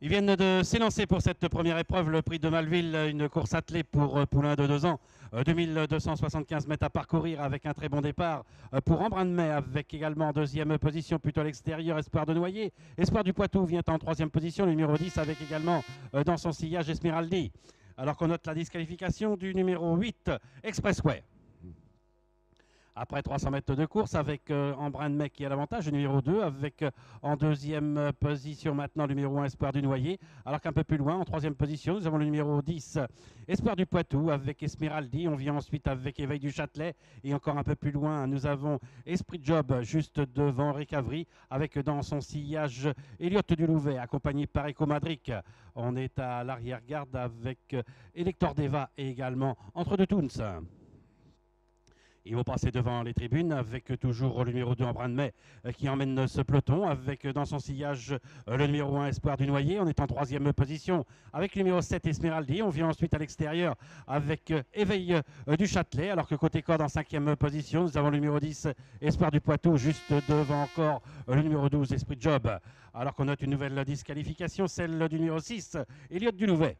Ils viennent de s'élancer pour cette première épreuve, le prix de Malville, une course attelée pour poulain de 2 ans. 2275 mètres à parcourir avec un très bon départ pour Embrun de Mai, avec également en deuxième position plutôt à l'extérieur Espoir de Noyer. Espoir du Poitou vient en troisième position, le numéro 10 avec également dans son sillage Esmeraldi. Alors qu'on note la disqualification du numéro 8 Expressway. Après 300 mètres de course avec Embrun de Mai qui a l'avantage, le numéro 2 avec en deuxième position maintenant le numéro 1 Espoir du Noyer, alors qu'un peu plus loin en troisième position nous avons le numéro 10 Espoir du Poitou avec Esmeraldi. On vient ensuite avec Éveil du Châtelet et encore un peu plus loin nous avons Esprit Job juste devant Ricavry avec dans son sillage Elliott du Louvet accompagné par Eco Madric. On est à l'arrière-garde avec Elector Deva et également Entre deux Toons. Ils vont passer devant les tribunes avec toujours le numéro 2 Embrun de Mai qui emmène ce peloton avec dans son sillage le numéro 1 Espoir du Noyer. On est en troisième position avec le numéro 7 Esmeraldi. On vient ensuite à l'extérieur avec Éveil du Châtelet, alors que côté corde en cinquième position nous avons le numéro 10 Espoir du Poitou juste devant encore le numéro 12 Esprit Job. Alors qu'on note une nouvelle disqualification, celle du numéro 6 Elliott du Louvet.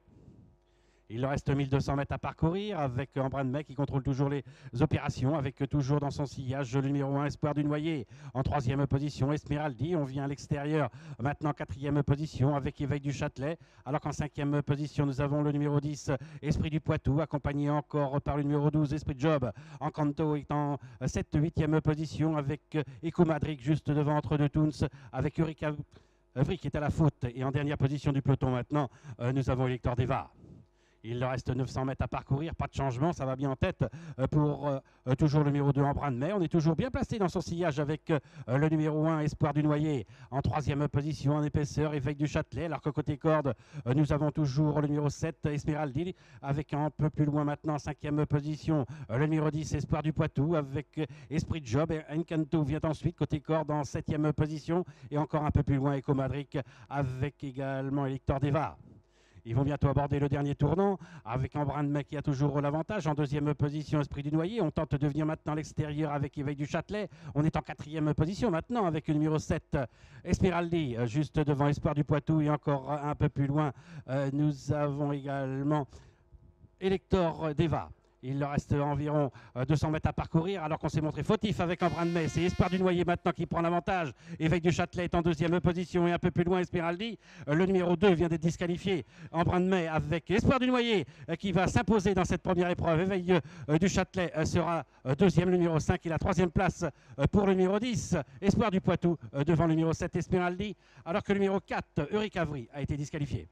Il leur reste 1200 mètres à parcourir avec Embrun de Mai qui contrôle toujours les opérations avec toujours dans son sillage le numéro 1 Espoir du Noyer. En troisième position Esmeraldi. On vient à l'extérieur maintenant quatrième position avec Éveil du Châtelet. Alors qu'en cinquième position nous avons le numéro 10 Esprit du Poitou accompagné encore par le numéro 12 Esprit Job. En canto est en 7e position avec Eco Madric juste devant Entre deux Toons avec Eureka Vry qui est à la faute. Et en dernière position du peloton maintenant nous avons Elector Deva. Il leur reste 900 mètres à parcourir, pas de changement, ça va bien en tête pour toujours le numéro 2 Embrun de Mai. On est toujours bien placé dans son sillage avec le numéro 1 Espoir du Noyer. En troisième position en épaisseur, Éveil du Châtelet. Alors que côté corde, nous avons toujours le numéro 7 Esmeraldi avec un peu plus loin maintenant en cinquième position le numéro 10 Espoir du Poitou avec Esprit Job. Et Encanto vient ensuite côté corde en septième position et encore un peu plus loin Eco Madric avec également Elector Deva. Ils vont bientôt aborder le dernier tournant avec Embrun de Mai qui a toujours l'avantage. En deuxième position, Esprit du Noyer. On tente de venir maintenant à l'extérieur avec Éveil du Châtelet. On est en quatrième position maintenant avec le numéro 7, Esmeraldi, juste devant Espoir du Poitou. Et encore un peu plus loin, nous avons également Elector Deva. Il leur reste environ 200 mètres à parcourir alors qu'on s'est montré fautif avec Embrun de Mai. C'est Espoir du Noyer maintenant qui prend l'avantage. Éveil du Châtelet est en deuxième position et un peu plus loin Esmeraldi. Le numéro 2 vient d'être disqualifié. Embrun de Mai avec Espoir du Noyer qui va s'imposer dans cette première épreuve. Éveil du Châtelet sera deuxième. Le numéro 5 et la troisième place pour le numéro 10. Espoir du Poitou devant le numéro 7 Esmeraldi alors que le numéro 4 Eureka Vry a été disqualifié.